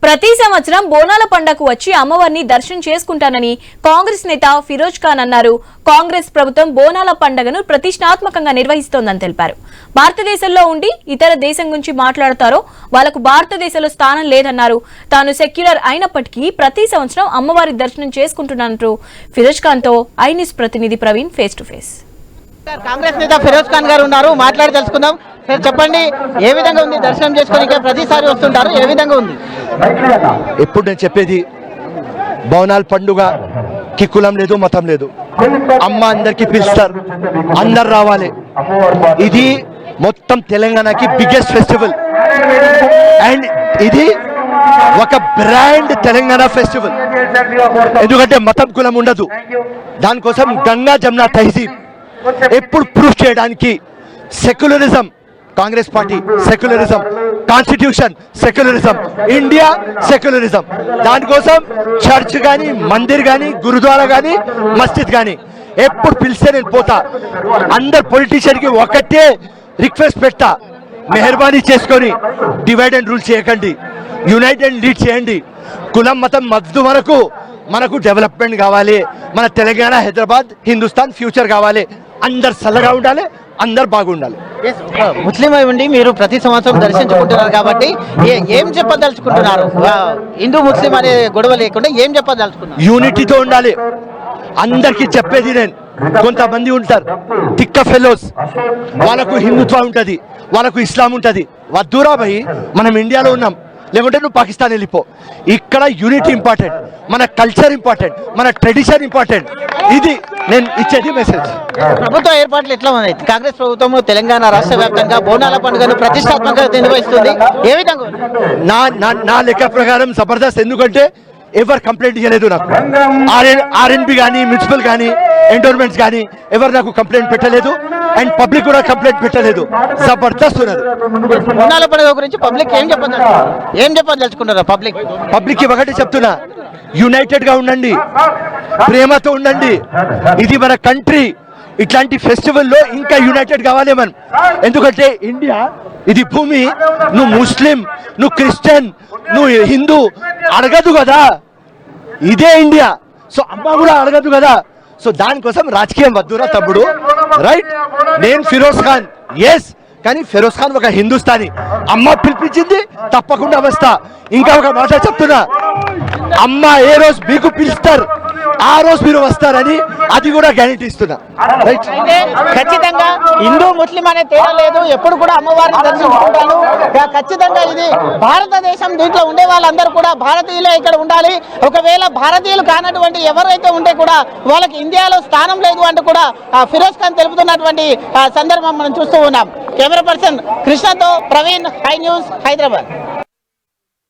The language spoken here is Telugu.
ప్రతి సంవత్సరం బోనాల పండగకు వచ్చి అమ్మవారిని దర్శనం చేసుకుంటానని కాంగ్రెస్ నేత ఫిరోజ్ ఖాన్ అన్నారు. కాంగ్రెస్ ప్రభుత్వం బోనాల పండుగను ప్రతిష్టాత్మకంగా నిర్వహిస్తోందని తెలిపారు. భారతదేశంలో ఉండి ఇతర దేశం గురించి మాట్లాడతారో వాళ్లకు భారతదేశంలో స్థానం లేదన్నారు. తాను సెక్యులర్ అయినప్పటికీ ప్రతి సంవత్సరం అమ్మవారి దర్శనం చేసుకుంటున్నానంటూ ఫిరోజ్ ఖాన్ తో ఐ న్యూస్ ప్రతినిధి Praveen face to face. Congress నేత ఫిరోజ్ ఖాన్ గారు ఉన్నారు, మాట్లాడి తెలుసుకుందాం. సార్ చెప్పండి, ఏ విధంగా ఉంది దర్శనం చేసుకొని ప్రతిసారి వస్తుంటారు, ఏ విధంగా ఉంది? ఇప్పుడు నేను చెప్పేది బోనాల పండుగ కి కులం లేదు, మతం లేదు. అమ్మ అందరికి పిలుస్తారు, అందరు రావాలి. ఇది మొత్తం తెలంగాణకి బిగ్గెస్ట్ ఫెస్టివల్ అండ్ ఇది ఒక బ్రాండ్ తెలంగాణ ఫెస్టివల్. ఎందుకంటే మతం కులం ఉండదు. దానికోసం గంగా జమున తహజీబ్ ఎప్పుడు ప్రూఫ్ చేయడానికి secularism, Congress party secularism, constitution secularism, India secularism. దానికోసం చర్చ్ కానీ, మందిర్ కానీ, గురుద్వారా కానీ, మస్జిద్ కానీ ఎప్పుడు పిలిస్తే నేను పోతా. అందరు పొలిటీషియన్కి ఒకటే రిక్వెస్ట్ పెడతా, మెహర్బానీ చేసుకొని డివైడ్ అండ్ రూల్ చేయకండి, యునైట్ అండ్ లీడ్ చేయండి. కులం మతం మద్దు మనకు డెవలప్మెంట్ కావాలి. మన తెలంగాణ, హైదరాబాద్, హిందుస్థాన్ ఫ్యూచర్ కావాలి. అందరు చల్లగా ఉండాలి, అందరు బాగుండాలి. ముస్లిం అయి ఉండి మీరు ప్రతి సంవత్సరం దర్శించుకుంటున్నారు కాబట్టి ఏం చెప్పదలుచుకుంటున్నారు? హిందూ ముస్లిం అనే గొడవ లేకుండా ఏం చెప్పదలుచుకున్నారు? యూనిటీతో ఉండాలి. అందరికి చెప్పేది నేను, కొంతమంది ఉంటారు తిక్క ఫెలోస్, వాళ్ళకు హిందుత్వం ఉంటుంది, వాళ్ళకు ఇస్లాం ఉంటుంది. వద్దురా భయ్, మనం ఇండియాలో ఉన్నాం, లేకుంటే నువ్వు పాకిస్తాన్ వెళ్ళిపో. ఇక్కడ యూనిటీ ఇంపార్టెంట్, మన కల్చర్ ఇంపార్టెంట్, మన ట్రెడిషన్ ఇంపార్టెంట్. ఇది నేను ఇచ్చేది మెసేజ్. ప్రభుత్వ ఏర్పాట్లు ఎట్లా ఉన్నాయి? కాంగ్రెస్ ప్రభుత్వం తెలంగాణ రాష్ట్ర వ్యాప్తంగా బోనాల పండుగను ప్రతిష్టాత్మకంగా నిర్వహిస్తుంది, ఏ విధంగా? నా లెక్క ప్రకారం జబర్దస్త్. ఎందుకంటే ఎవరు కంప్లైంట్ చేయలేదు నాకు. ఆర్ఎన్బి కానీ, మున్సిపల్ కానీ, ఎండోర్మెంట్స్ కానీ ఎవరు నాకు కంప్లైంట్ పెట్టలేదు అండ్ పబ్లిక్ కూడా కంప్లైంట్ పెట్టలేదు. జబర్దస్త్ ఉన్నది. బోనాల పండుగ గురించి పబ్లిక్ ఏం చెప్పదలుచుకుంటారు? పబ్లిక్ ఒకటి చెప్తున్నా, యునైటెడ్ గా ఉండండి, ప్రేమతో ఉండండి. ఇది మన కంట్రీ. ఇట్లాంటి ఫెస్టివల్లో ఇంకా యునైటెడ్ కావాలి మనం. ఎందుకంటే ఇండియా ఇది భూమి. నువ్వు ముస్లిం, నువ్వు క్రిస్టియన్, నువ్వు హిందూ అడగదు కదా, ఇదే ఇండియా. సో అమ్మ కూడా అడగదు కదా. సో దానికోసం రాజకీయం వద్దురా తమ్ముడు, రైట్? నేను ఫిరోజ్ ఖాన్, ఎస్, కానీ ఫిరోజ్ ఖాన్ ఒక హిందుస్థానీ. అమ్మ పిలిపించింది, తప్పకుండా వస్తా. ఇంకా ఒక మాట చెప్తున్నా, అమ్మ ఏ రోజు మీకు పిలుస్తారు ఆ రోజు మీరు వస్తారని, అది కూడా గ్యారెంటీ ఇస్తున్నా. రైట్? ఖచ్చితంగా హిందూ ముస్లిం అనే తేడా లేదు, ఎప్పుడు కూడా అమ్మవారిని దర్శించుకుంటాను. ఖచ్చితంగా ఇది భారతదేశం, దీంట్లో ఉండే వాళ్ళందరూ కూడా భారతీయులే ఇక్కడ ఉండాలి. ఒకవేళ భారతీయులు కానటువంటి ఎవరైతే ఉంటే కూడా వాళ్ళకి ఇండియాలో స్థానం లేదు అంటూ కూడా ఫిరోజ్ ఖాన్ తెలుపుతున్నటువంటి సందర్భం మనం చూస్తూ ఉన్నాం. కెమెరా పర్సన్ కృష్ణతో ప్రవీణ్, ఐ న్యూస్, హైదరాబాద్.